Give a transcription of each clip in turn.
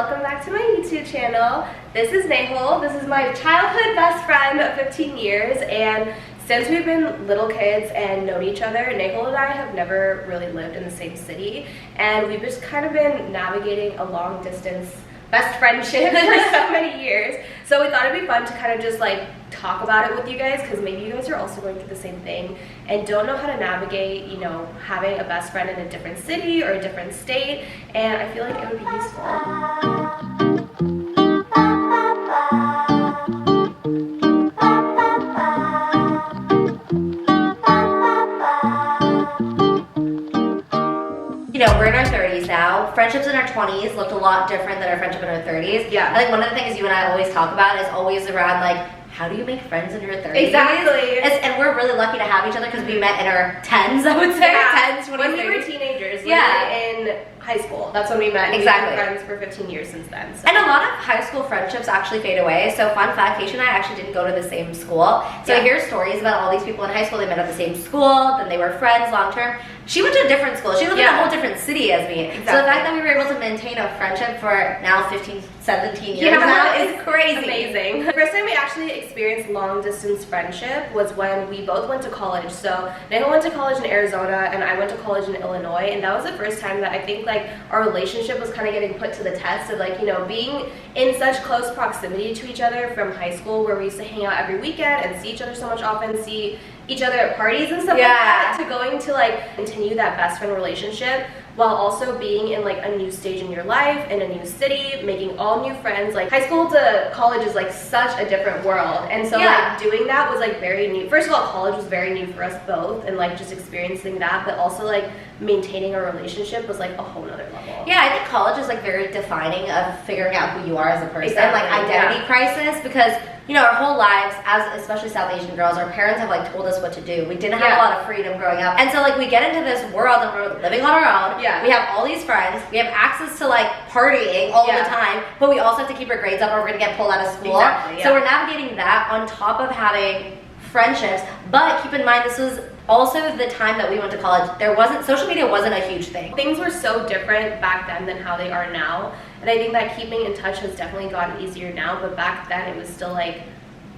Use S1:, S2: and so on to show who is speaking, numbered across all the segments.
S1: welcome back to my YouTube channel. This is Nehal. This is my childhood best friend of 15 years, and since we've been little kids and known each other, Nehal and I have never really lived in the same city, and we've just kind of been navigating a long distance best friendship for so many years. So we thought it'd be fun to kind of just like talk about it with you guys, because maybe you guys are also going through the same thing and don't know how to navigate, you know, having a best friend in a different city or a different state, and I feel like it would be useful.
S2: You know, we're in our 30s now. Friendships in our 20s looked a lot different than our friendship in our 30s.
S1: Yeah.
S2: I think one of the things you and I always talk about is always around like, how do you make friends in your 30s?
S1: Exactly.
S2: And we're really lucky to have each other because we met in our 10s, I would say.
S1: Yeah.
S2: 10s, 20s,
S1: when we were teenagers,
S2: yeah,
S1: in high school. That's when we met.
S2: Exactly.
S1: We've been friends for 15 years since then. So.
S2: And a lot of high school friendships actually fade away. So fun fact, Keisha and I actually didn't go to the same school. So I hear stories about all these people in high school. They met at the same school, then they were friends long term. She went to a different school. She lived in a whole different city as me.
S1: Exactly.
S2: So the fact that we were able to maintain a friendship for now 15, 17 years now is crazy.
S1: Amazing. The first time we actually experienced long distance friendship was when we both went to college. So Nehal went to college in Arizona and I went to college in Illinois, and that was the first time that I think like our relationship was kind of getting put to the test of like, you know, being in such close proximity to each other from high school, where we used to hang out every weekend and see each other so much often, see each other at parties and stuff like that, to going to like continue that best friend relationship while also being in like a new stage in your life, in a new city, making all new friends. Like high school to college is like such a different world, and so like doing that was like very new. First of all, college was very new for us both, and like just experiencing that, but also like maintaining our relationship was like a whole nother level.
S2: Yeah, I think college is like very defining of figuring out who you are as a person,
S1: Exactly.
S2: like identity crisis, because you know, our whole lives, as especially South Asian girls, our parents have like told us what to do. We didn't have a lot of freedom growing up. And so like we get into this world and we're living on our own.
S1: Yeah.
S2: We have all these friends. We have access to like partying all the time, but we also have to keep our grades up or we're gonna get pulled out of school.
S1: Exactly,
S2: So we're navigating that on top of having friendships. But keep in mind, this was also the time that we went to college. Social media wasn't a huge thing.
S1: Things were so different back then than how they are now. And I think that keeping in touch has definitely gotten easier now, but back then it was still like,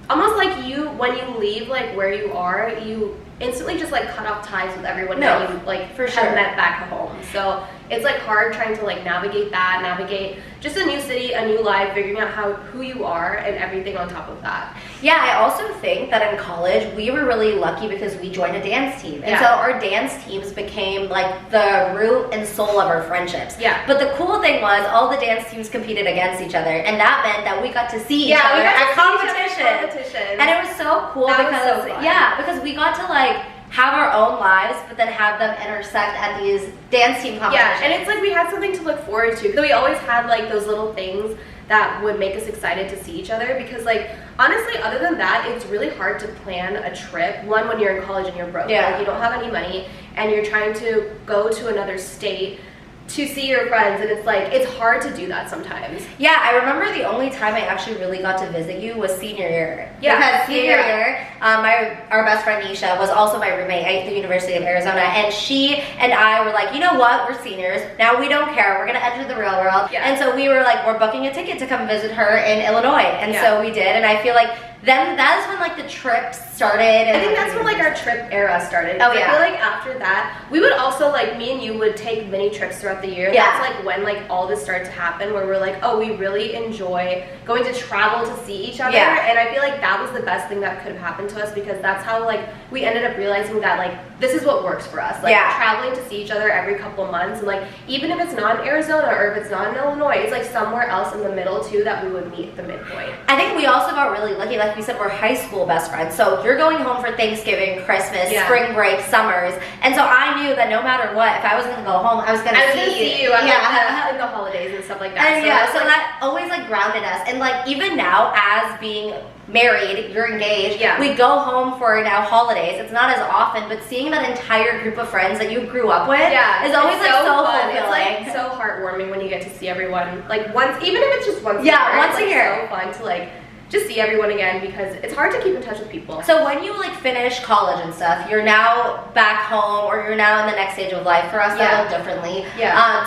S1: almost like when you leave like where you are, you instantly just like cut off ties with everyone that you like have met back home. So it's like hard trying to like navigate just a new city, a new life, figuring out who you are and everything on top of that.
S2: Yeah, I also think that in college we were really lucky because we joined a dance team. And so our dance teams became like the root and soul of our friendships. Yeah. But the cool thing was all the dance teams competed against each other, and that meant that we got to see each other at competition. And it was so cool because we got to like have our own lives, but then have them intersect at these dance team competitions.
S1: Yeah, and it's like we had something to look forward to. So we always had like those little things that would make us excited to see each other, because like honestly, other than that, it's really hard to plan a trip. One, when you're in college and you're broke, like you don't have any money and you're trying to go to another state to see your friends, and it's like it's hard to do that sometimes.
S2: Yeah, I remember the only time I actually really got to visit you was senior year.
S1: Yeah,
S2: because senior year, our best friend Nisha was also my roommate at the University of Arizona, and she and I were like, you know what, we're seniors now, we don't care, we're gonna enter the real world. And so we were like, we're booking a ticket to come visit her in Illinois, and so we did, and I feel like then that is when like the trip started. And
S1: I think that's when like our trip era started.
S2: Oh yeah.
S1: I feel like after that, we would also like, me and you would take mini trips throughout the year. That's like when like all this started to happen, where we're like, oh, we really enjoy going to travel to see each other. And I feel like that was the best thing that could have happened to us, because that's how like we ended up realizing that like this is what works for us. Like traveling to see each other every couple of months, and like even if it's not in Arizona or if it's not in Illinois, it's like somewhere else in the middle too that we would meet at the midpoint.
S2: I think we also got really lucky. Like we said, we're high school best friends. So you're going home for Thanksgiving, Christmas, spring break, summers. And so I knew that no matter what, if I was going to go home, I was going to see you.
S1: In the holidays and stuff like that.
S2: And so that always like grounded us. And like even now, as being married, you're engaged, we go home for now holidays. It's not as often, but seeing that entire group of friends that you grew up with is always like so fulfilling.
S1: It's like so heartwarming when you get to see everyone like once, even if it's just once a year.
S2: Once a year.
S1: It's so fun to like just see everyone again, because it's hard to keep in touch with people.
S2: So when you like finish college and stuff, you're now back home, or you're now in the next stage of life. For us, that looked differently.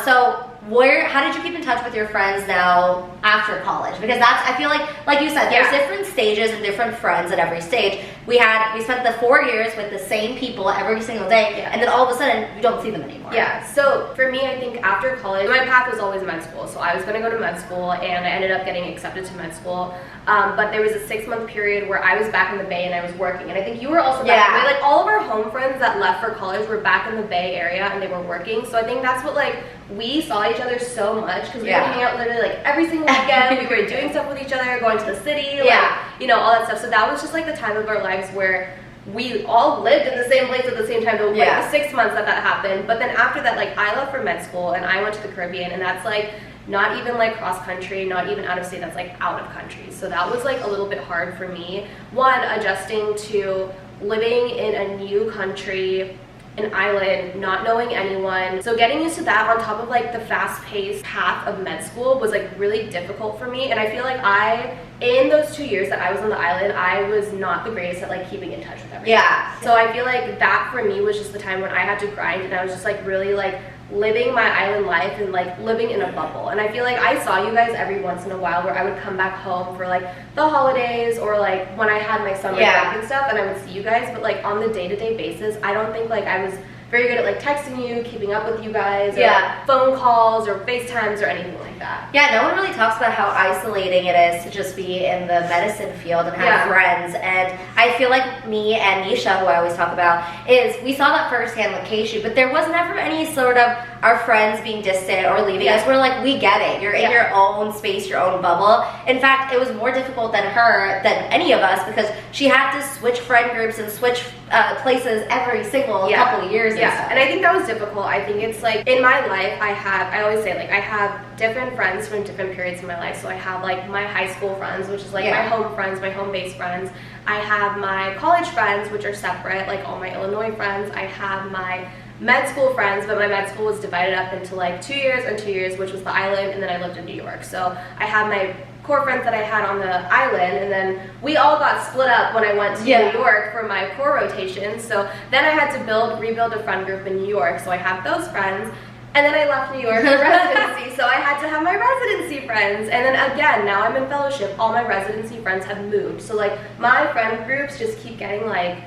S2: So how did you keep in touch with your friends now after college? Because I feel like you said, there's different stages and different friends at every stage. We spent the 4 years with the same people every single day, and then all of a sudden you don't see them anymore.
S1: Yeah, so for me, I think after college, my path was always med school. So I was going to go to med school, and I ended up getting accepted to med school. But there was a 6-month period where I was back in the Bay and I was working, and I think you were also back in the Bay. Like, all of our home friends that left for college were back in the Bay Area and they were working. So I think that's what, like, we saw each other so much because we were hanging out literally like every single weekend. We were doing stuff with each other, going to the city, like, you know, all that stuff. So that was just like the time of our lives where we all lived in the same place at the same time. But like the 6 months that happened. But then after that, like, I left for med school and I went to the Caribbean, and that's like not even like cross country, not even out of state, that's like out of country. So that was like a little bit hard for me. One, adjusting to living in a new country, an island, not knowing anyone. So getting used to that on top of like the fast-paced path of med school was like really difficult for me. And I feel like in those 2 years that I was on the island, I was not the greatest at like keeping in touch with everyone.
S2: Yeah.
S1: So I feel like that for me was just the time when I had to grind, and I was just like really like living my island life and like living in a bubble. And I feel like I saw you guys every once in a while where I would come back home for like the holidays or like when I had my summer break and stuff, and I would see you guys. But like on the day-to-day basis, I don't think like I was very good at like texting you, keeping up with you guys, or like phone calls or FaceTimes or anything like that.
S2: Yeah, no one really talks about how isolating it is to just be in the medicine field and have friends. And I feel like me and Nisha, who I always talk about, is we saw that firsthand with Keishu, but there was never any sort of our friends being distant or leaving us. We're like, we get it. You're in your own space, your own bubble. In fact, it was more difficult than any of us, because she had to switch friend groups and switch places every single couple of years.
S1: And I think that was difficult. I think it's like in my life, I always say like I have different friends from different periods in my life. So I have like my high school friends, which is like my home friends, my home base friends. I have my college friends, which are separate, like all my Illinois friends. I have my med school friends, but my med school was divided up into like 2 years and 2 years, which was the island, and then I lived in New York. So I had my core friends that I had on the island, and then we all got split up when I went to New York for my core rotation. So then I had to rebuild a friend group in New York. So I have those friends. And then I left New York for residency, so I had to have my residency friends. And then again, now I'm in fellowship, all my residency friends have moved. So like my friend groups just keep getting like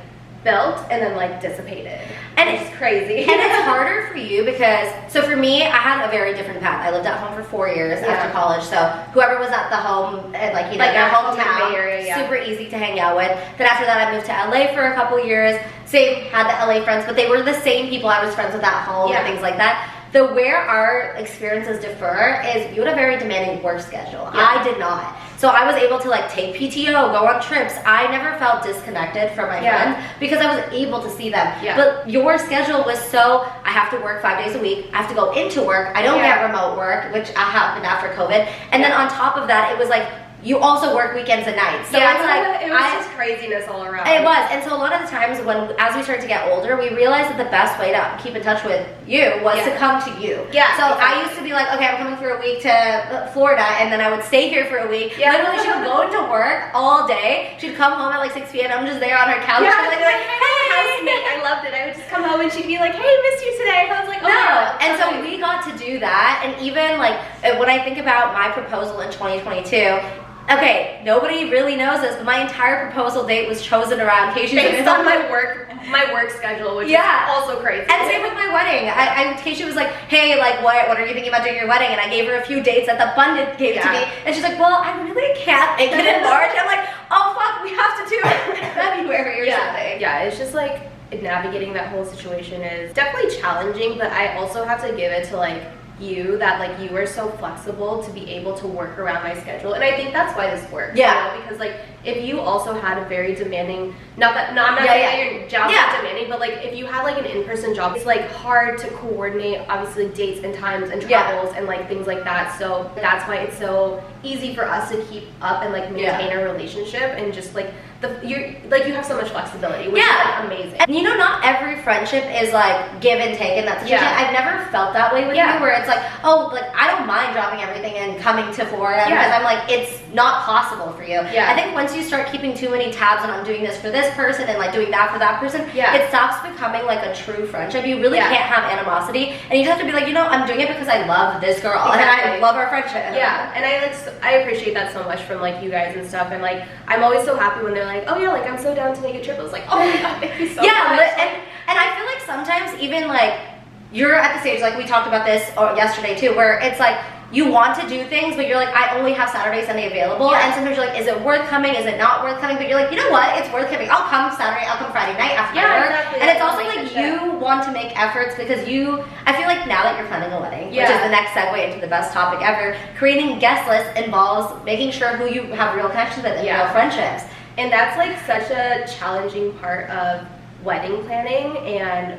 S1: built and then like dissipated. And it's crazy.
S2: And it's harder for you because, so for me, I had a very different path. I lived at home for 4 years after college, so whoever was at the home, like, you know, like your hometown, Bay Area, super easy to hang out with. Then after that, I moved to LA for a couple years. Same, had the LA friends, but they were the same people I was friends with at home and things like that. Where our experiences differ is you had a very demanding work schedule. I did not. So I was able to like take PTO, go on trips. I never felt disconnected from my friends because I was able to see them. But your schedule was so, I have to work 5 days a week. I have to go into work. I don't get remote work, which happened after COVID. And then on top of that, it was like, you also work weekends and nights. So it's like,
S1: it was just craziness all around.
S2: It was. And so a lot of the times as we started to get older, we realized that the best way to keep in touch with you was to come to you. So I used to be like, okay, I'm coming for a week to Florida, and then I would stay here for a week. Literally, she would go into work all day. She'd come home at like 6 p.m. I'm just there on her couch. Like, hey,
S1: housemate. I loved it. I would just come home and she'd be like, hey, missed you today. I was like, oh
S2: no. And so we got to do that. And even like when I think about my proposal in 2022, okay, nobody really knows this, but my entire proposal date was chosen around Keishu's
S1: based on my work schedule, which is also crazy.
S2: And same with my wedding. Keisha was like, hey, like, what are you thinking about doing your wedding? And I gave her a few dates that the Bundit gave to me. And she's like, well, I really can't make it in March. I'm like, oh, fuck, we have to do it in February or something.
S1: Yeah, it's just like navigating that whole situation is definitely challenging, but I also have to give it to like you that like you are so flexible to be able to work around my schedule, and I think that's why this works. You know? Because like if you also had a very demanding, I'm not saying that your job is demanding, but like if you had like an in-person job, it's like hard to coordinate obviously dates and times and travels and like things like that. So that's why it's so easy for us to keep up and like maintain a relationship, and just like you have so much flexibility, which is like amazing.
S2: And you know, not every friendship is like give and take in that situation. I've never felt that way with you, where it's like, oh, like I don't mind dropping everything and coming to Florida because I'm like, it's not possible for you. I think once once you start keeping too many tabs and I'm doing this for this person and like doing that for that person, it stops becoming like a true friendship. You really can't have animosity, and you just have to be like, you know, I'm doing it because I love this girl and I love our friendship.
S1: Yeah, and I appreciate that so much from like you guys and stuff, and like I'm always so happy when they're like, oh yeah, like I'm so down to make a trip. I was like, oh my god, thank you so much.
S2: And I feel like sometimes even like you're at the stage, like we talked about this yesterday too, where it's like you want to do things, but you're like, I only have Saturday, Sunday available. And sometimes you're like, is it worth coming? Is it not worth coming? But you're like, you know what? It's worth coming. I'll come Saturday. I'll come Friday night after work. Exactly. And it's also like you want to make efforts because I feel like now that you're planning a wedding, which is the next segue into the best topic ever, creating guest lists involves making sure who you have real connections with and real friendships.
S1: And that's like such a challenging part of wedding planning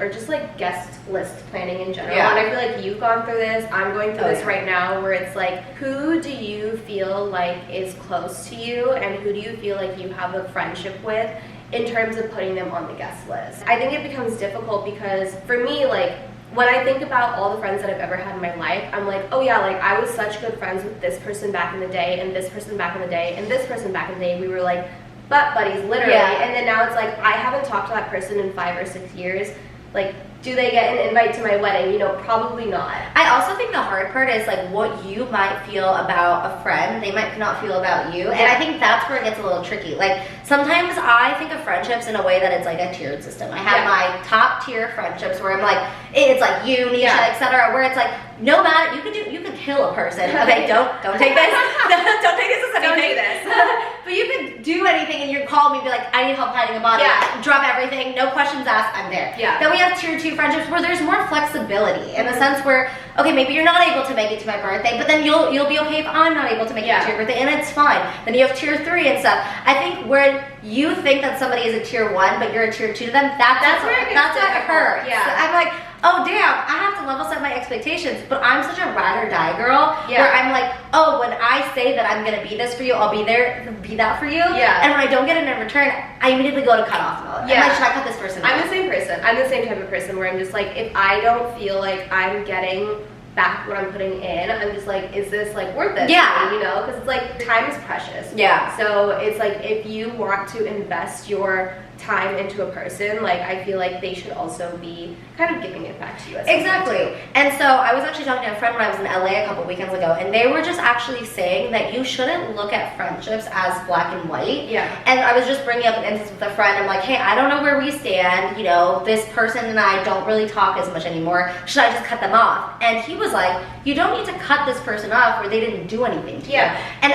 S1: or just like guest list planning in general. And I feel like you've gone through this, I'm going through this right now, where it's like, who do you feel like is close to you and who do you feel like you have a friendship with in terms of putting them on the guest list? I think it becomes difficult because for me, like when I think about all the friends that I've ever had in my life, I'm like, oh yeah, like I was such good friends with this person back in the day and this person back in the day and this person back in the day. We were like butt buddies, literally. And then now it's like I haven't talked to that person in 5 or 6 years. Like, do they get an invite to my wedding? You know, probably not.
S2: I also think the hard part is like what you might feel about a friend, they might not feel about you. And I think that's where it gets a little tricky. Like sometimes I think of friendships in a way that it's like a tiered system. I have my top tier friendships where I'm like, it's like you, Nisha, etc. Where it's like, no matter, you could kill a person. Okay, don't take this. Don't take this as anything.
S1: Don't do this.
S2: But you could do anything and you call me and be like, I need help hiding a body. Drop everything, no questions asked, I'm there. Then we have tier 2 friendships where there's more flexibility in the sense where, okay, maybe you're not able to make it to my birthday, but then you'll be okay if I'm not able to make it to your birthday, and it's fine. Then you have tier 3 and stuff. I think where you think that somebody is a tier 1, but you're a tier 2 to them, that's what hurts. So I'm like, oh damn, I have to level set my expectations, but I'm such a ride or die girl where I'm like, oh, when I say that I'm gonna be this for you, I'll be there, be that for you. And when I don't get it in return, I immediately go to cut off mode. I'm like, should I cut this person off?
S1: I'm the same person. I'm the same type of person where I'm just like, if I don't feel like I'm getting back what I'm putting in, I'm just like, is this like worth it? You know, because it's like time is precious. So it's like if you want to invest your time into a person, like I feel like they should also be kind of giving it back to you.
S2: Exactly. And so I was actually talking to a friend when I was in LA a couple weekends ago, and they were just actually saying that you shouldn't look at friendships as black and white. And I was just bringing up an instance with a friend. I'm like, hey, I don't know where we stand. You know, this person and I don't really talk as much anymore. Should I just cut them off? And he was like, you don't need to cut this person off where they didn't do anything to you. And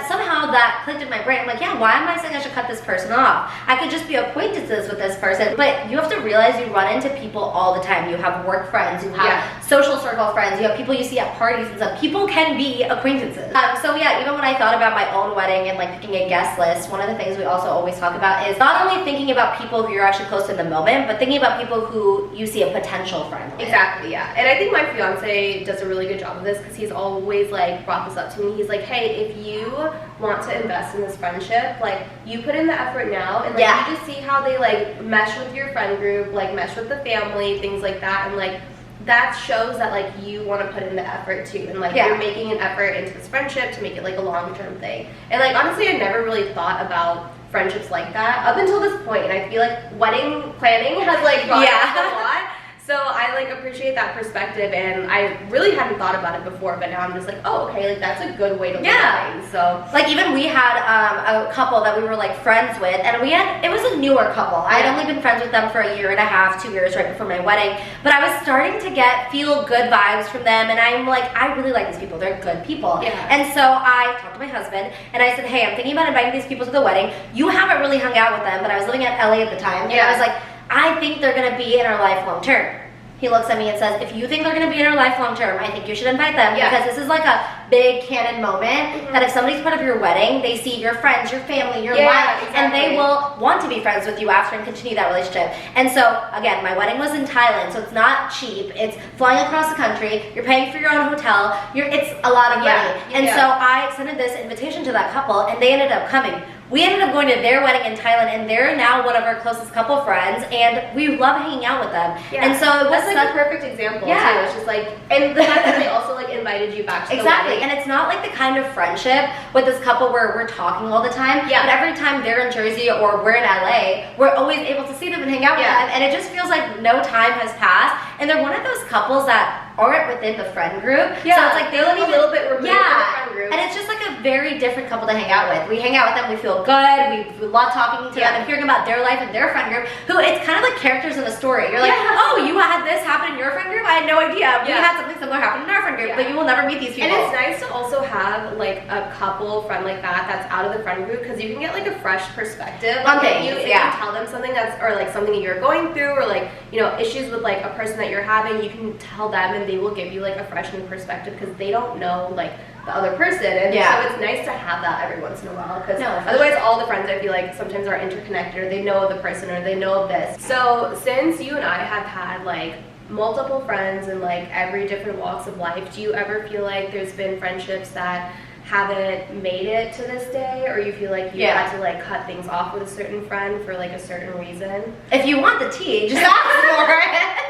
S2: somehow that clicked in my brain. I'm like, yeah, why am I saying I should cut this person off? I could just be acquaintances with this person. But you have to realize you run into people all the time. You have work friends, you have social circle friends, you have people you see at parties and stuff. People can be acquaintances. So yeah, even when I thought about my own wedding and like picking a guest list, one of the things we also always talk about is not only thinking about people who you're actually close to in the moment, but thinking about people who you see a potential friend with.
S1: Exactly, And I think my fiance does a really good job of this because he's always like brought this up to me. He's like, hey, if you want to invest in this friendship, like you put in the effort now, and like you just see how they like mesh with your friend group, like mesh with the family, things like that, and like that shows that like you want to put in the effort too, and like you're making an effort into this friendship to make it like a long-term thing. And like honestly, I never really thought about friendships like that up until this point, and I feel like wedding planning has like brought up a lot. So I like appreciate that perspective, and I really hadn't thought about it before, but now I'm just like, oh, okay, like that's a good way to look at things. So
S2: like even we had a couple that we were like friends with, and it was a newer couple. I had only been friends with them for a year and a half, 2 years right before my wedding, but I was starting to feel good vibes from them, and I'm like, I really like these people. They're good people. And so I talked to my husband, and I said, hey, I'm thinking about inviting these people to the wedding. You haven't really hung out with them, but I was living at LA at the time, and I was like, I think they're gonna be in our life long term. He looks at me and says, if you think they're going to be in our life long term, I think you should invite them because this is like a big canon moment that if somebody's part of your wedding, they see your friends, your family, your life, and they will want to be friends with you after and continue that relationship. And so, again, my wedding was in Thailand, so it's not cheap. It's flying across the country. You're paying for your own hotel. It's a lot of money. And so I extended this invitation to that couple, and they ended up coming. we ended up going to their wedding in Thailand, and they're now one of our closest couple friends, and we love hanging out with them. Yeah. And so it was
S1: like a perfect example too. It's just like, and the fact that they also like invited you back to the wedding.
S2: And it's not like the kind of friendship with this couple where we're talking all the time. Yeah. But every time they're in Jersey or we're in LA, we're always able to see them and hang out with them, and it just feels like no time has passed. And they're one of those couples that aren't within the friend group. Yeah. So it's like they're like
S1: a little bit removed from the friend group.
S2: And it's just like a very different couple to hang out with. We hang out with them, we feel good, we love talking to them and hearing about their life and their friend group, who it's kind of like characters in a story. You're like, oh, you had this happen in your friend group? I had no idea. We had something similar happen in our friend group, but you will never meet these people.
S1: And it's nice to also have like a couple friend like that that's out of the friend group, because you can get like a fresh perspective on things. If you tell them something that's, or like something that you're going through, or like, you know, issues with like a person that you're having, you can tell them and they will give you like a fresh new perspective, because they don't know like the other person. And so it's nice to have that every once in a while, because otherwise all the friends, I feel like, sometimes are interconnected, or they know the person, or they know this. So since you and I have had like multiple friends in like every different walks of life, do you ever feel like there's been friendships that haven't made it to this day, or you feel like you had to like cut things off with a certain friend for like a certain reason?
S2: If you want the tea, just ask for it.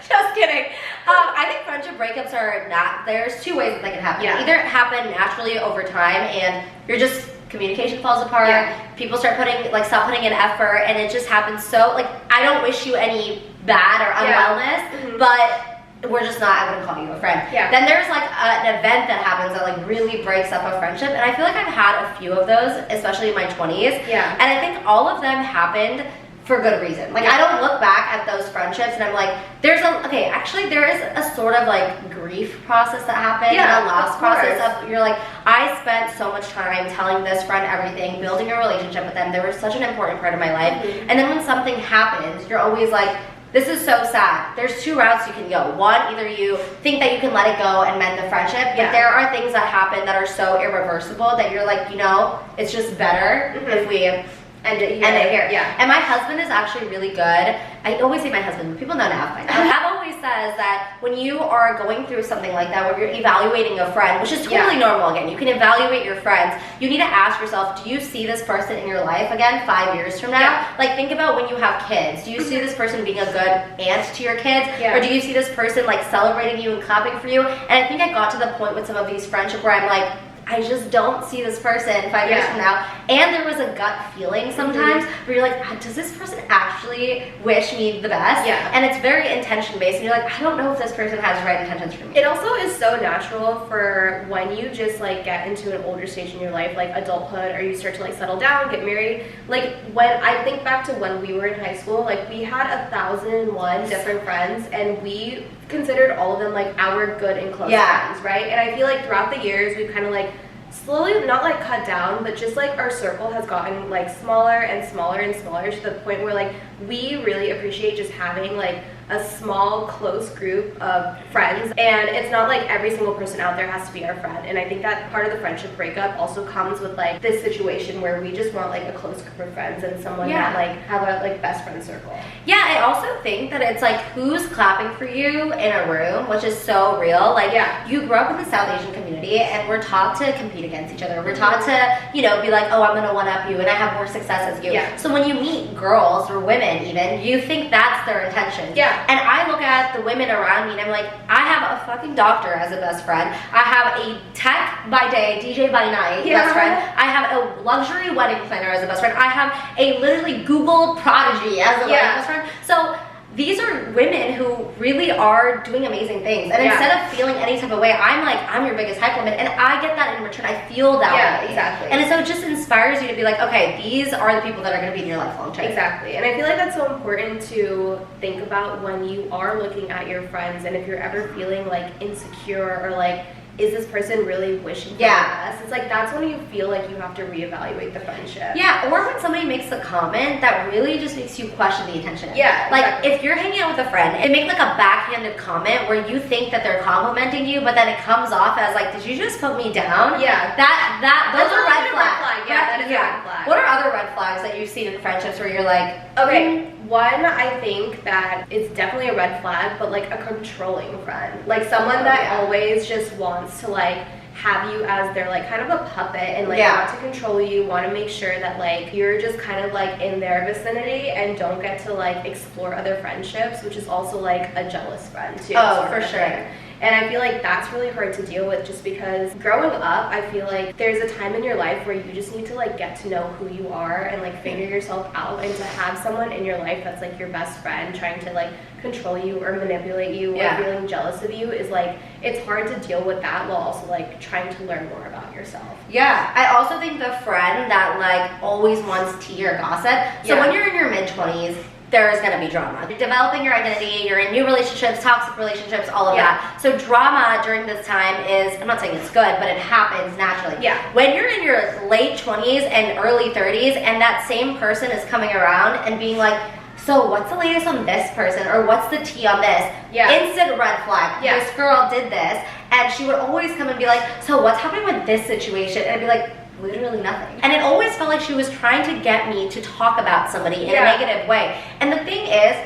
S2: Just kidding. I think friendship breakups are not, there's two ways that they can happen. Either it happen naturally over time and you're just, communication falls apart, people start stop putting in effort, and it just happens. So like, I don't wish you any bad or unwellness, but we're just not, I wouldn't call you a friend. Then there's like an event that happens that like really breaks up a friendship, and I feel like I've had a few of those, especially in my 20s. And I think all of them happened for good reason. Like, I don't look back at those friendships and I'm like, actually there is a sort of like grief process that happens, and a loss process of, you're like, I spent so much time telling this friend everything, building a relationship with them. They were such an important part of my life. And then when something happens, you're always like, this is so sad. There's two routes you can go. One, either you think that you can let it go and mend the friendship, but there are things that happen that are so irreversible that you're like, you know, it's just better if we end it here. And my husband is actually really good. I always say my husband, but people know now by now. Dad always says that when you are going through something like that, where you're evaluating a friend, which is totally normal, again, you can evaluate your friends, you need to ask yourself, do you see this person in your life again 5 years from now? Like, think about when you have kids. Do you see this person being a good aunt to your kids? Or do you see this person like celebrating you and clapping for you? And I think I got to the point with some of these friendships where I'm like, I just don't see this person 5 years from now. And there was a gut feeling sometimes where you're like, does this person actually wish me the best? And it's very intention based, and you're like, I don't know if this person has the right intentions for me.
S1: It also is so natural for when you just like get into an older stage in your life, like adulthood, or you start to like settle down, get married. Like, when I think back to when we were in high school, like we had 1,001 different friends, and we considered all of them like our good and close friends, right? And I feel like throughout the years we've kind of like slowly, not like cut down, but just like our circle has gotten like smaller and smaller and smaller, to the point where like we really appreciate just having like a small close group of friends, and it's not like every single person out there has to be our friend. And I think that part of the friendship breakup also comes with like this situation where we just want like a close group of friends and someone that like have a like best friend circle.
S2: I also think that it's like, who's clapping for you in a room, which is so real. Like, you grew up in the South Asian community, and we're taught to compete against each other. We're taught to, you know, be like, oh, I'm gonna one up you and I have more success as you. So when you meet girls or women even, you think that's their intention. And I look at the women around me and I'm like, I have a fucking doctor as a best friend. I have a tech by day, DJ by night best friend. I have a luxury wedding planner as a best friend. I have a literally Google prodigy as a wedding best friend. So these are women who really are doing amazing things. And instead of feeling any type of way, I'm like, I'm your biggest hype woman. And I get that in return. I feel that way.
S1: Exactly.
S2: And so it just inspires you to be like, okay, these are the people that are going to be in your life long term.
S1: Exactly. And I feel like that's so important to think about when you are looking at your friends, and if you're ever feeling like insecure or like, is this person really wishing for the best? It's like, that's when you feel like you have to reevaluate the friendship.
S2: Or when somebody makes a comment that really just makes you question the intention. Like, if you're hanging out with a friend and make like a backhanded comment where you think that they're complimenting you, but then it comes off as like, did you just put me down? Those are red flags.
S1: That is a red flag.
S2: What are other red flags that you've seen in friendships where you're like,
S1: one, I think that it's definitely a red flag, but like a controlling friend. Like someone that always just wants to like have you as their like kind of a puppet and like want to control you, want to make sure that like you're just kind of like in their vicinity and don't get to like explore other friendships, which is also like a jealous friend too.
S2: Oh, for sure.
S1: And I feel like that's really hard to deal with, just because growing up, I feel like there's a time in your life where you just need to like get to know who you are and like figure yourself out, and to have someone in your life that's like your best friend trying to like control you or manipulate you or feeling jealous of you is like, it's hard to deal with that while also like trying to learn more about yourself.
S2: Yeah, I also think the friend that like always wants tea or gossip. So when you're in your mid-20s, there's going to be drama. You're developing your identity, you're in new relationships, toxic relationships, all of that. So drama during this time is, I'm not saying it's good, but it happens naturally. When you're in your late 20s and early 30s and that same person is coming around and being like, so what's the latest on this person, or what's the tea on this? Instant red flag. This girl did this, and she would always come and be like, so what's happening with this situation? And I'd be like, literally nothing. And it always felt like she was trying to get me to talk about somebody in a negative way. And the thing is,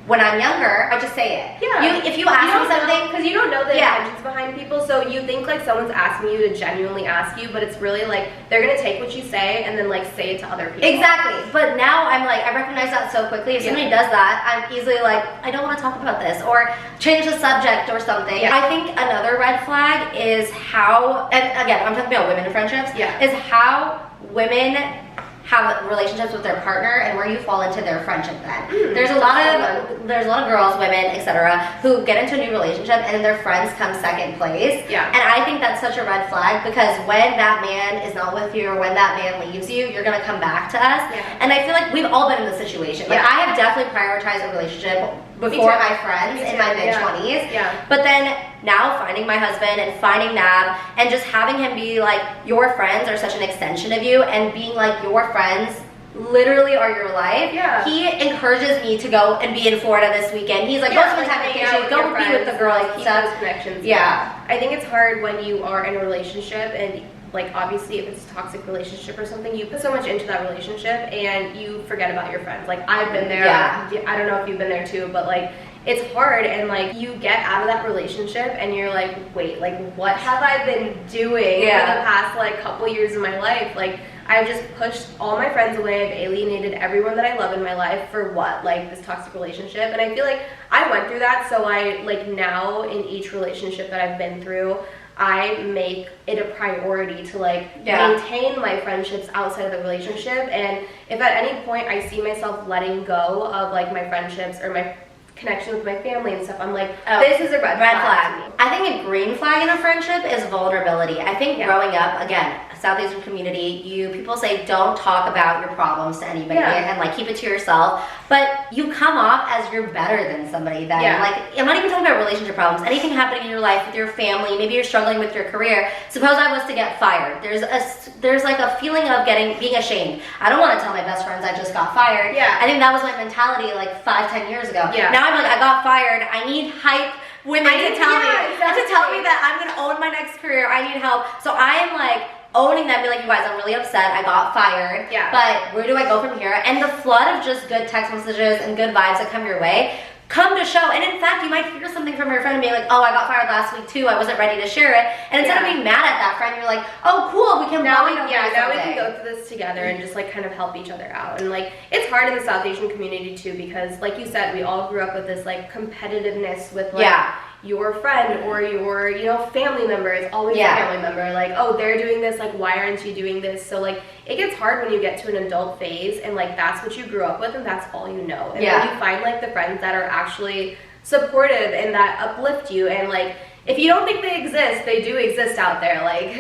S2: when I'm younger, I just say it. If you ask me something,
S1: because you don't know the intentions behind people, so you think like someone's asking you to genuinely ask you, but it's really like they're gonna take what you say and then like say it to other people.
S2: Exactly. But now I'm like, I recognize that so quickly. If somebody does that, I'm easily like, I don't want to talk about this, or change the subject or something. I think another red flag is how, and again, I'm talking about women friendships, is how women have relationships with their partner and where you fall into their friendship then. There's a lot of girls, women, etc., who get into a new relationship and then their friends come second place. And I think that's such a red flag, because when that man is not with you or when that man leaves you, you're gonna come back to us. And I feel like we've all been in this situation. Like I have definitely prioritized a relationship before my friends in my mid-20s. But then now finding my husband and finding Nav and just having him be like, your friends are such an extension of you, and being like, your friends literally are your life. He encourages me to go and be in Florida this weekend. He's like, go spend time vacation, go be with the girls,
S1: keep those connections. I think it's hard when you are in a relationship and like obviously if it's a toxic relationship or something, you put so much into that relationship and you forget about your friends. Like I've been there. I don't know if you've been there too, but like it's hard, and like you get out of that relationship and you're like, wait, like what have I been doing for the past like couple years of my life? Like I've just pushed all my friends away. I've alienated everyone that I love in my life for what? Like this toxic relationship. And I feel like I went through that, so I like now in each relationship that I've been through, I make it a priority to like maintain my friendships outside of the relationship. And if at any point I see myself letting go of like my friendships or my connection with my family and stuff, I'm like, this is a red flag to me.
S2: I think a green flag in a friendship is vulnerability. I think growing up, again, South Asian community, people say don't talk about your problems to anybody and like keep it to yourself, but you come off as you're better than somebody then. Like, I'm not even talking about relationship problems, anything happening in your life with your family, maybe you're struggling with your career. Suppose I was to get fired. There's like a feeling of being ashamed. I don't want to tell my best friends I just got fired. I think that was my mentality like 5-10 years ago. Now I'm like, I got fired, I need hype women to tell me that I'm gonna own my next career, I need help. So I am like owning that, be like, you guys, I'm really upset, I got fired, but where do I go from here? And the flood of just good text messages and good vibes that come your way come to show. And in fact, you might hear something from your friend and be like, oh, I got fired last week too, I wasn't ready to share it. And instead of being mad at that friend, you're like, oh cool, we can
S1: now we can go through this together and just like kind of help each other out. And like it's hard in the South Asian community too, because like you said, we all grew up with this like competitiveness with like your friend or your, you know, family member. It's always a family member, like, oh, they're doing this, like why aren't you doing this? So like it gets hard when you get to an adult phase and like that's what you grew up with and that's all you know. And then you find like the friends that are actually supportive and that uplift you, and like if you don't think they exist, they do exist out there. Like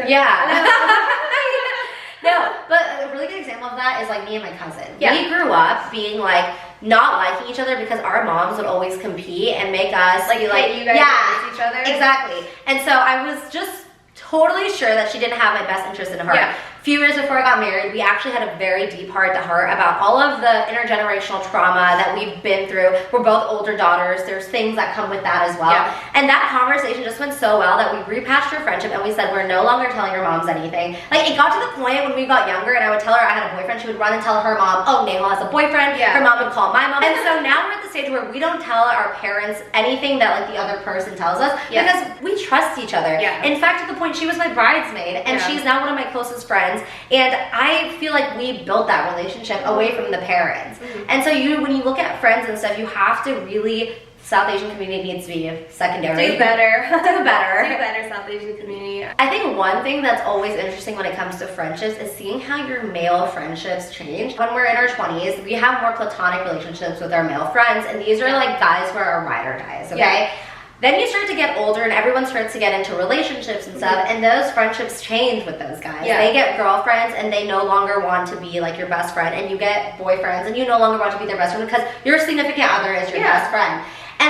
S2: no, but a really good example of that is like me and my cousin. We grew up being like not liking each other because our moms would always compete and make us
S1: like
S2: be like,
S1: you guys against each other.
S2: Exactly. And so I was just totally sure that she didn't have my best interest in heart. few years before I got married, we actually had a very deep heart to heart about all of the intergenerational trauma that we've been through. We're both older daughters. There's things that come with that as well. Yeah. And that conversation just went so well that we repatched our friendship and we said, we're no longer telling our moms anything. Like, it got to the point when we got younger and I would tell her I had a boyfriend, she would run and tell her mom, oh, Nehal has a boyfriend. Yeah. Her mom would call my mom. And so now we're at the stage where we don't tell our parents anything that like the other person tells us because we trust each other. Yeah. In fact, to the point, she was my bridesmaid and she's now one of my closest friends. And I feel like we built that relationship away from the parents. And so when you look at friends and stuff, you have to really, South Asian community needs to be secondary.
S1: Do better.
S2: Do better.
S1: Do better, South Asian community.
S2: I think one thing that's always interesting when it comes to friendships is seeing how your male friendships change. When we're in our 20s, we have more platonic relationships with our male friends, and these are like guys who are our ride or dies, okay? Yeah. Then you start to get older and everyone starts to get into relationships and stuff, and those friendships change with those guys. Yeah. They get girlfriends and they no longer want to be like your best friend, and you get boyfriends and you no longer want to be their best friend because your significant other is your best friend.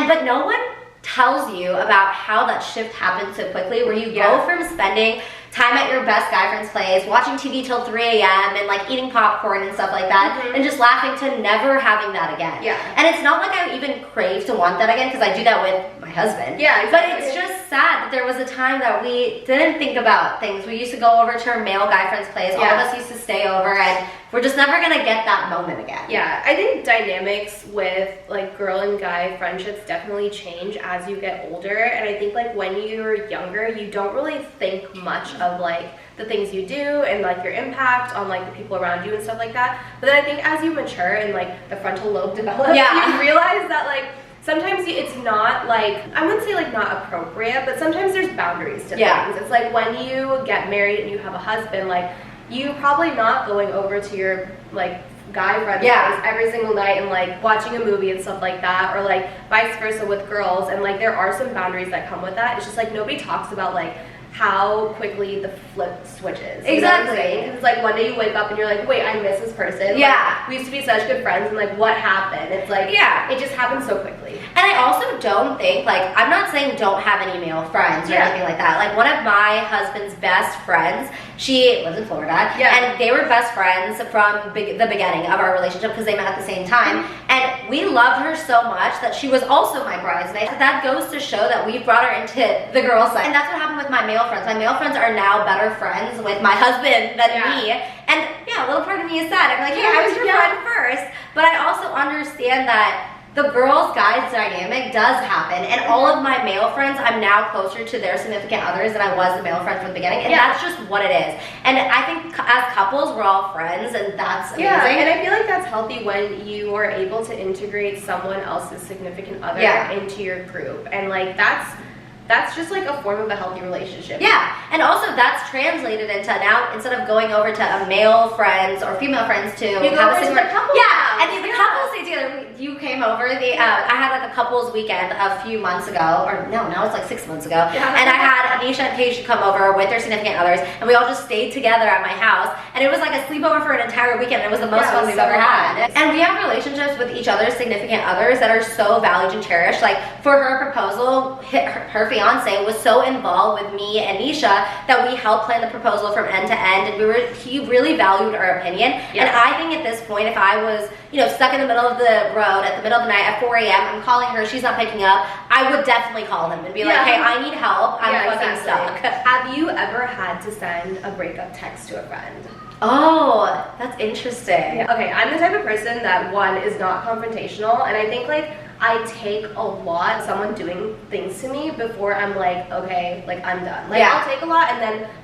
S2: But no one tells you about how that shift happens so quickly, where you go from spending time at your best guy friend's place, watching TV till 3 a.m. and like eating popcorn and stuff like that, and just laughing, to never having that again. Yeah. And it's not like I even crave to want that again, because I do that with my husband. Yeah, exactly. But it's just sad that there was a time that we didn't think about things. We used to go over to our male guy friend's place. All of us used to stay over, and we're just never gonna get that moment again. Yeah,
S1: I think dynamics with like girl and guy friendships definitely change as you get older, and I think like when you're younger, you don't really think much of like the things you do and like your impact on like the people around you and stuff like that. But then I think as you mature and like the frontal lobe develops, you realize that like sometimes it's not like, I wouldn't say like not appropriate, but sometimes there's boundaries to things. It's like when you get married and you have a husband, like you probably not going over to your like guy friend's place every single night and like watching a movie and stuff like that, or like vice versa with girls. And like there are some boundaries that come with that. It's just like nobody talks about like how quickly the flip switches. Exactly. Because it's like one day you wake up and you're like, wait, I miss this person. Yeah. Like, we used to be such good friends, and like what happened? It's like, it just happened so quickly.
S2: And I also don't think, like, I'm not saying don't have any male friends or anything like that. Like, one of my husband's best friends, she lives in Florida, and they were best friends from the beginning of our relationship because they met at the same time. And we loved her so much that she was also my bridesmaid. That goes to show that we brought her into the girl side. And that's what happened with my male friends. My male friends are now better friends with my husband than me. And a little part of me is sad. I'm like, hey, I was your friend first. But I also understand that the girls-guys dynamic does happen, and all of my male friends, I'm now closer to their significant others than I was the male friend from the beginning, and that's just what it is. And I think as couples, we're all friends, and that's amazing.
S1: Yeah, and I feel like that's healthy when you are able to integrate someone else's significant other into your group, and like that's just like a form of a healthy relationship.
S2: Yeah, and also that's translated into now, instead of going over to a male friends or female friends to have a similar couple. Yeah, and the couples stay together. You came over. I had like a couples weekend a few months ago, or no, now it's like 6 months ago. Yeah. And I had Anisha and Paige come over with their significant others, and we all just stayed together at my house. And it was like a sleepover for an entire weekend. It was the most fun we've ever had. And we have relationships with each other's significant others that are so valued and cherished. Like for her proposal, her fiance was so involved with me and Nisha that we helped plan the proposal from end to end, and he really valued our opinion. And I think at this point, if I was stuck in the middle of the road at the middle of the night at 4 a.m. I'm calling her, she's not picking up, I would definitely call him and be like, hey, I need help, I'm fucking stuck.
S1: Have you ever had to send a breakup text to a friend?
S2: Oh, that's interesting.
S1: Okay, I'm the type of person that one is not confrontational, and I think like I take a lot of someone doing things to me before I'm like, okay, like I'm done. Like I'll take a lot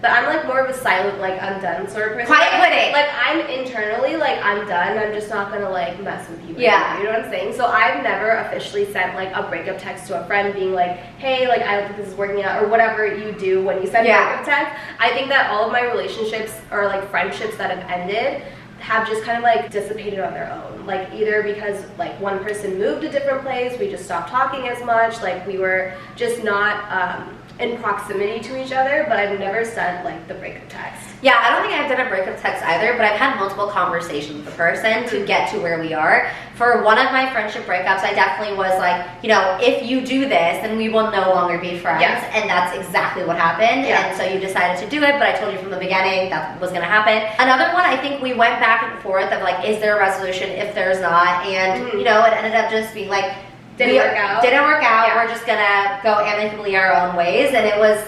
S1: but I'm like more of a silent, like I'm done sort of person.
S2: Quiet quitting.
S1: Like I'm internally like I'm done. I'm just not gonna like mess with you. Yeah. You know what I'm saying? So I've never officially sent like a breakup text to a friend being like, hey, like I don't think this is working out, or whatever you do when you send a breakup text. I think that all of my relationships or like friendships that have ended have just kind of like dissipated on their own, like either because like one person moved a different place, we just stopped talking as much, like we were just not in proximity to each other, but I've never sent like the breakup text.
S2: Yeah, I don't think I I've done a breakup text either, but I've had multiple conversations with the person to get to where we are. For one of my friendship breakups, I definitely was like, you know, if you do this, then we will no longer be friends. Yes. And that's exactly what happened. Yeah. And so you decided to do it, but I told you from the beginning that was gonna happen. Another one, I think we went back and forth of like, is there a resolution if there's not? And you know, it ended up just being like, didn't work out. Yeah. We're just gonna go amicably our own ways, and it was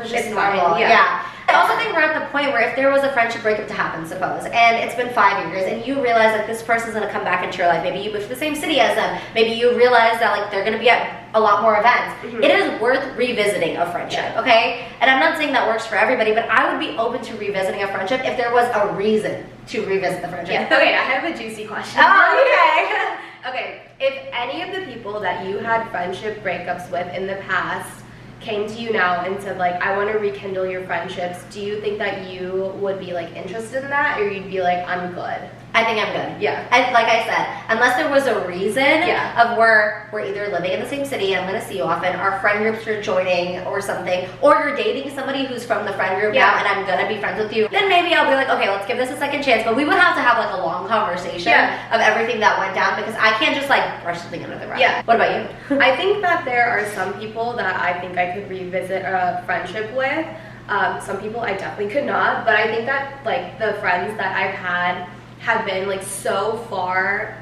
S2: just normal. Yeah. I also think we're at the point where if there was a friendship breakup to happen, suppose, and it's been 5 years, and you realize that this person's gonna come back into your life, maybe you move to the same city as them, maybe you realize that like they're gonna be at a lot more events, it is worth revisiting a friendship, okay? And I'm not saying that works for everybody, but I would be open to revisiting a friendship if there was a reason to revisit the friendship.
S1: Yeah. Okay, I have a juicy question.
S2: Oh, okay.
S1: Okay, if any of the people that you had friendship breakups with in the past came to you now and said like, I want to rekindle your friendships, do you think that you would be like interested in that, or you'd be like, I'm good?
S2: I think I'm good.
S1: Yeah.
S2: Like I said, unless there was a reason of where we're either living in the same city, I'm going to see you often, our friend groups are joining or something, or you're dating somebody who's from the friend group now and I'm going to be friends with you, then maybe I'll be like, okay, let's give this a second chance. But we would have to have like a long conversation of everything that went down, because I can't just like brush something under the rug. Yeah. What about you?
S1: I think that there are some people that I think I could revisit a friendship with. Some people I definitely could not, but I think that like the friends that I've had have been like so far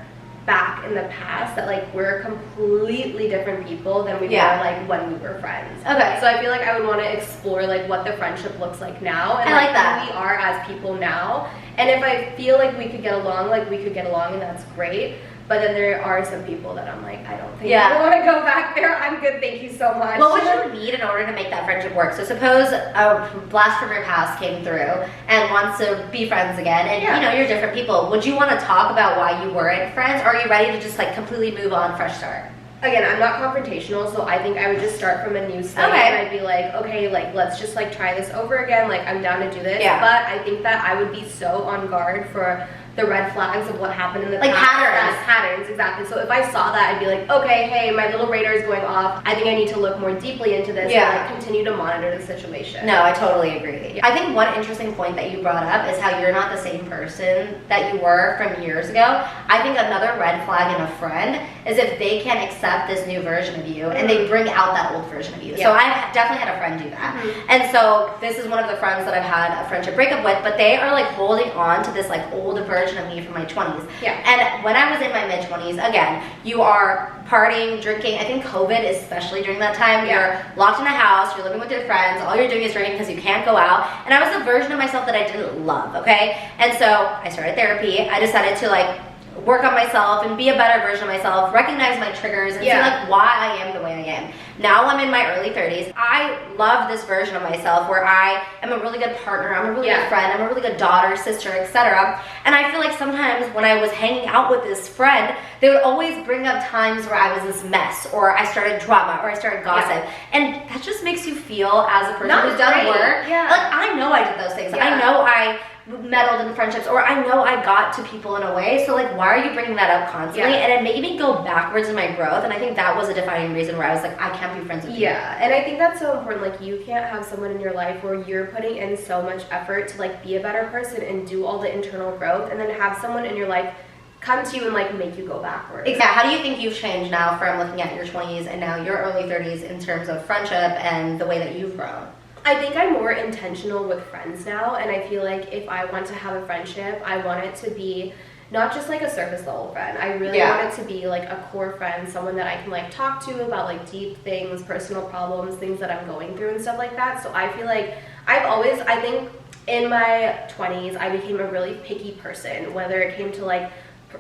S1: back in the past that like we're completely different people than we were like when we were friends. Okay. So I feel like I would want to explore like what the friendship looks like now, and like who we are as people now. And if I feel like we could get along, like we could get along, and that's great. But then there are some people that I'm like, I don't think I want to go back there. I'm good, thank you so much.
S2: What would you need in order to make that friendship work? So suppose a blast from your past came through and wants to be friends again, and you know, you're different people. Would you want to talk about why you weren't friends, or are you ready to just like completely move on, fresh start?
S1: Again, I'm not confrontational, so I think I would just start from a new slate, and I'd be like, okay, like let's just like try this over again. Like I'm down to do this. Yeah. But I think that I would be so on guard for the red flags of what happened in the past.
S2: Like
S1: patterns, exactly. So if I saw that, I'd be like, okay, hey, my little radar is going off. I think I need to look more deeply into this and like continue to monitor the situation.
S2: No, I totally agree. I think one interesting point that you brought up is how you're not the same person that you were from years ago. I think another red flag in a friend is if they can't accept this new version of you and they bring out that old version of you. So I've definitely had a friend do that. And so this is one of the friends that I've had a friendship breakup with, but they are like holding on to this like old version of me from my 20s. And when I was in my mid-20s, again, you are partying, drinking. I think COVID, especially during that time, you're locked in a house, you're living with your friends, all you're doing is drinking because you can't go out. And I was a version of myself that I didn't love, okay? And so I started therapy. I decided to like work on myself and be a better version of myself, recognize my triggers, and see like why I am the way I am. Now I'm in my early 30s. I love this version of myself where I am a really good partner, I'm a really good friend, I'm a really good daughter, sister, etc. And I feel like sometimes when I was hanging out with this friend, they would always bring up times where I was this mess, or I started drama, or I started gossip. And that just makes you feel, as a person who's done work, like I know I did those things. I know I meddled in friendships, or I know I got to people in a way, so like why are you bringing that up constantly? And it made me go backwards in my growth, and I think that was a defining reason where I was like, I can't be friends with you.
S1: And I think that's so important. Like you can't have someone in your life where you're putting in so much effort to like be a better person and do all the internal growth, and then have someone in your life come to you and like make you go backwards.
S2: Exactly. How do you think you've changed now from looking at your 20s and now your early 30s in terms of friendship and the way that you've grown?
S1: I think I'm more intentional with friends now, and I feel like if I want to have a friendship, I want it to be not just like a surface level friend. I really want it to be like a core friend, someone that I can like talk to about like deep things, personal problems, things that I'm going through and stuff like that. So I feel like I think in my 20s, I became a really picky person, whether it came to like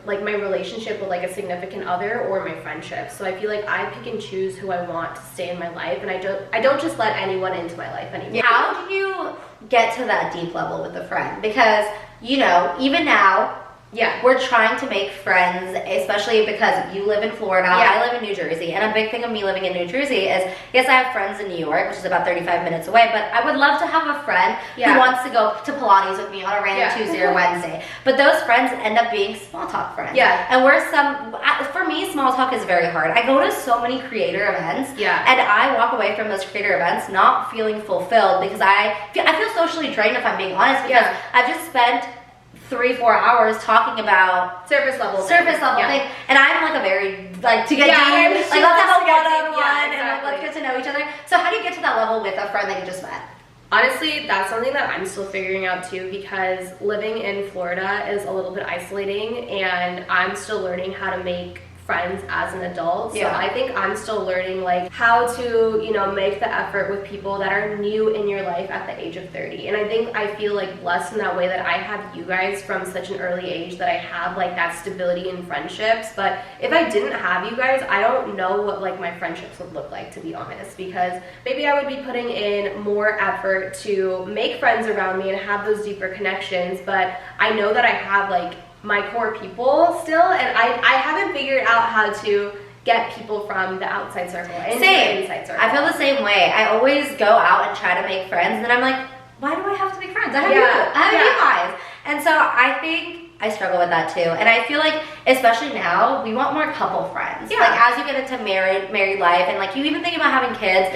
S1: my relationship with like a significant other or my friendships. So I feel like I pick and choose who I want to stay in my life, and I don't just let anyone into my life anymore.
S2: How do you get to that deep level with a friend? Because, you know, even now,
S1: Yeah.
S2: We're trying to make friends, especially because you live in Florida, I live in New Jersey, and a big thing of me living in New Jersey is, yes, I have friends in New York, which is about 35 minutes away, but I would love to have a friend who wants to go to Pilates with me on a random Tuesday or Wednesday. But those friends end up being small talk friends.
S1: Yeah.
S2: And for me, small talk is very hard. I go to so many creator events, and I walk away from those creator events not feeling fulfilled because I feel socially drained, if I'm being honest, because I've just spent 3-4 hours talking about
S1: surface level
S2: thing, and I'm like a very to get deep, like let's have a one-on-one and like, let's get to know each other. So how do you get to that level with a friend that you just met?
S1: Honestly, that's something that I'm still figuring out too, because living in Florida is a little bit isolating, and I'm still learning how to make friends as an adult. So I think I'm still learning like how to, you know, make the effort with people that are new in your life at the age of 30. And I think I feel like blessed in that way that I have you guys from such an early age, that I have like that stability in friendships. But if I didn't have you guys, I don't know what like my friendships would look like, to be honest, because maybe I would be putting in more effort to make friends around me and have those deeper connections. But I know that I have like my core people still, and I haven't figured out how to get people from the outside circle into the inside circle.
S2: I feel the same way. I always go out and try to make friends, and then I'm like, why do I have to make friends? I have you. I have you guys. And so I think I struggle with that too. And I feel like, especially now, we want more couple friends. Like as you get into married life, and like you even think about having kids,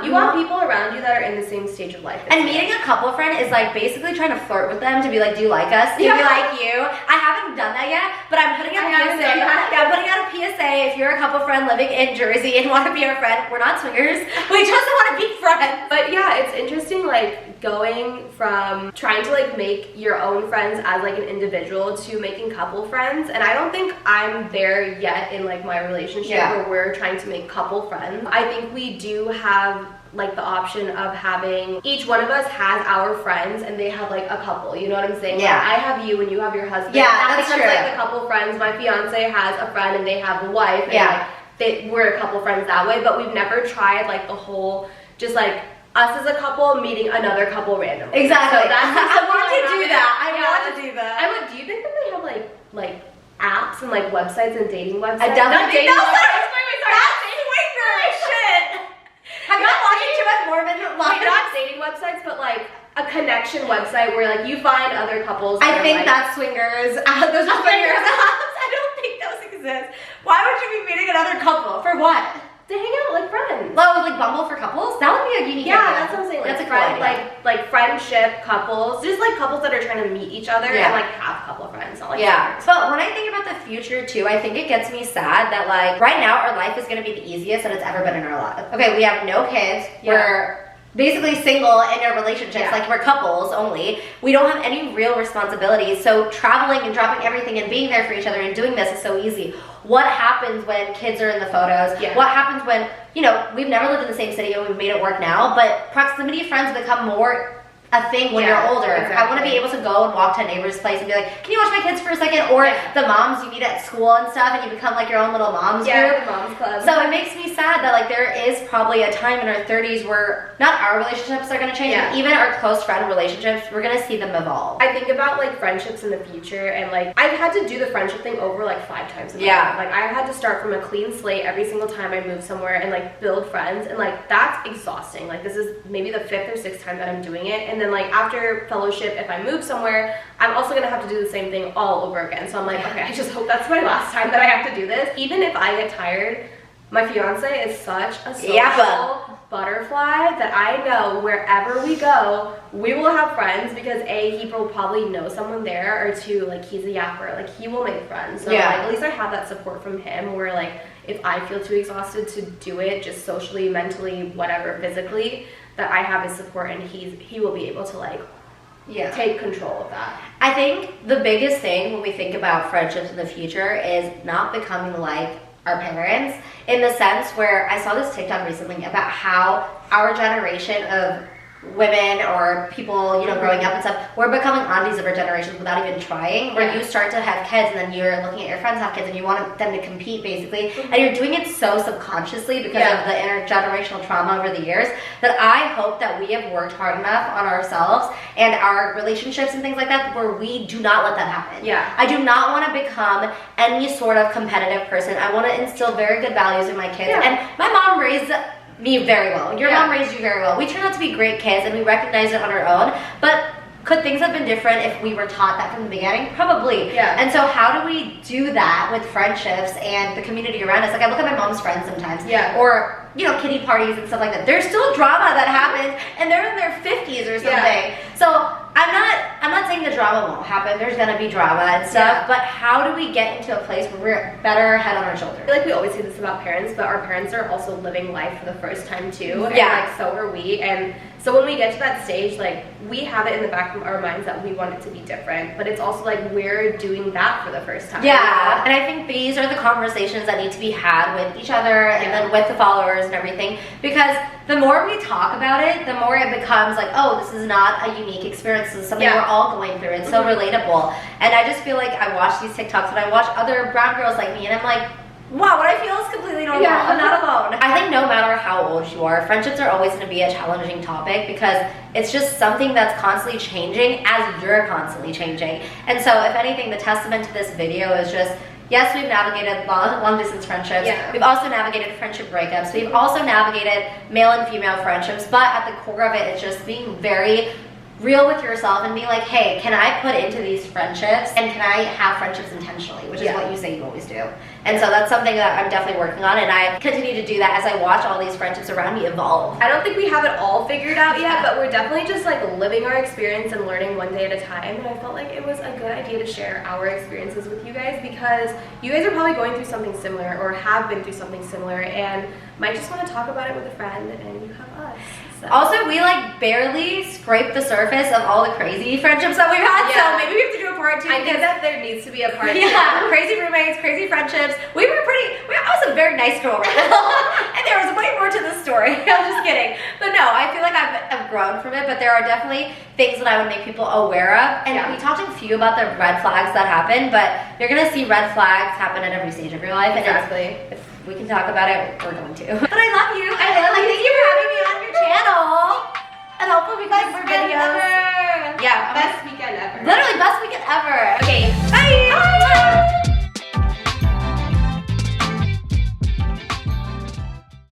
S1: you want people around you that are in the same stage of life.
S2: And meeting a couple friend is like basically trying to flirt with them to be like, do you like us? Do we like you? I haven't done that yet, but I'm putting out a PSA. I'm putting out a PSA. If you're a couple friend living in Jersey and want to be our friend, we're not swingers. We just want to be friends.
S1: But yeah, it's interesting like going from trying to like make your own friends as like an individual to making couple friends. And I don't think I'm there yet in like my relationship where we're trying to make couple friends. I think we do have like the option of having, each one of us has our friends and they have like a couple, you know what I'm saying?
S2: Yeah.
S1: Like, I have you and you have your husband.
S2: Yeah,
S1: that
S2: that's
S1: becomes
S2: true.
S1: like the couple friends. My fiance has a friend and they have a wife. And like we're a couple friends that way, but we've never tried like the whole just like us as a couple meeting another couple randomly.
S2: Exactly.
S1: So that's
S2: I want to do that. I want to do that.
S1: I would. Do you think that they have like apps and like websites and dating websites?
S2: I definitely think
S1: dating
S2: websites.
S1: That's swingers. Shit.
S2: Have you been watching too much Mormon
S1: Like not dating websites, but like a connection website where like you find other couples.
S2: I think that's swingers. Those are swingers apps. I don't think those exist. Why would you be meeting another couple? For what?
S1: To hang out like friends.
S2: Well, like Bumble for couples? That would be a unique idea.
S1: That's what I'm saying. Like,
S2: that's a cool idea.
S1: like friendship couples. Just like couples that are trying to meet each other and like have couple friends. Not like friends.
S2: But when I think about the future too, I think it gets me sad that like right now our life is gonna be the easiest that it's ever been in our life. Okay, we have no kids. We're basically single in our relationships, like we're couples only. We don't have any real responsibilities. So traveling and dropping everything and being there for each other and doing this is so easy. What happens when kids are in the photos? What happens when, you know, we've never lived in the same city and we've made it work now, but proximity friends become more a thing when you're older. Exactly. I want to be able to go and walk to a neighbor's place and be like, can you watch my kids for a second? Or the moms you meet at school and stuff, and you become like your own little moms group.
S1: The moms club.
S2: So it makes me sad that like there is probably a time in our 30s where not our relationships are going to change, but even our close friend relationships, we're going to see them evolve.
S1: I think about like friendships in the future, and like I've had to do the friendship thing over like 5 times in my life. Like I had to start from a clean slate every single time I moved somewhere and like build friends, and like that's exhausting. Like this is maybe the 5th or 6th time that I'm doing it, and then like after fellowship, if I move somewhere, I'm also gonna have to do the same thing all over again. So I'm like, okay, I just hope that's my last time that I have to do this. Even if I get tired, my fiance is such a social butterfly that I know wherever we go, we will have friends, because A, he will probably know someone there, or 2, like he's a yapper, like he will make friends. So like at least I have that support from him, where like if I feel too exhausted to do it, just socially, mentally, whatever, physically, that I have his support, and he will be able to like take control of that.
S2: I think the biggest thing when we think about friendships in the future is not becoming like our parents, in the sense where I saw this TikTok recently about how our generation of women or people, you know, growing up and stuff, we're becoming aunties of our generations without even trying, where you start to have kids and then you're looking at your friends have kids and you want them to compete basically, and you're doing it so subconsciously because of the intergenerational trauma over the years, that I hope that we have worked hard enough on ourselves and our relationships and things like that where we do not let that happen. I do not want to become any sort of competitive person. I want to instill very good values in my kids, and my mom raised me very well. Your mom raised you very well. We turned out to be great kids and we recognize it on our own, but could things have been different if we were taught that from the beginning? Probably. And so how do we do that with friendships and the community around us? Like I look at my mom's friends sometimes, or you know, kiddie parties and stuff like that. There's still drama that happens and they're in their 50s or something. So I'm not saying the drama won't happen. There's gonna be drama and stuff, but how do we get into a place where we're better head on our shoulders?
S1: I feel like we always say this about parents, but our parents are also living life for the first time too, and like so are we. And so when we get to that stage, like we have it in the back of our minds that we want it to be different, but it's also like we're doing that for the first time.
S2: And I think these are the conversations that need to be had with each other and then with the followers and everything, because the more we talk about it, the more it becomes like, oh, this is not a unique experience, this is something we're all going through. It's so relatable. And I just feel like I watch these TikToks and I watch other brown girls like me and I'm like, wow, what I feel is completely normal. I'm not alone. I think no matter how old you are, friendships are always going to be a challenging topic because it's just something that's constantly changing as you're constantly changing. And so if anything, the testament to this video is just, yes, we've navigated long distance friendships. We've also navigated friendship breakups. We've also navigated male and female friendships, but at the core of it, it's just being very real with yourself and being like, hey, can I put into these friendships and can I have friendships intentionally, which is what you say you always do. And so that's something that I'm definitely working on, and I continue to do that as I watch all these friendships around me evolve.
S1: I don't think we have it all figured out yet, but we're definitely just like living our experience and learning one day at a time. And I felt like it was a good idea to share our experiences with you guys because you guys are probably going through something similar or have been through something similar and might just want to talk about it with a friend, and you have us. So.
S2: Also, we like barely scraped the surface of all the crazy friendships that we've had, so maybe we have to do a part 2.
S1: I think that there needs to be a part 2.
S2: Crazy roommates, crazy friendships. I was a very nice girl right now. And there was way more to the story. I'm just kidding. But no, I feel like I've grown from it, but there are definitely things that I would make people aware of. And we talked a few about the red flags that happen, but you're gonna see red flags happen at every stage of your life.
S1: Exactly.
S2: And if we can talk about it, we're going to. But I love you.
S1: I love you.
S2: Thank you for having me on your channel. And hopefully we can do more videos.
S1: Best weekend ever.
S2: Literally best weekend ever.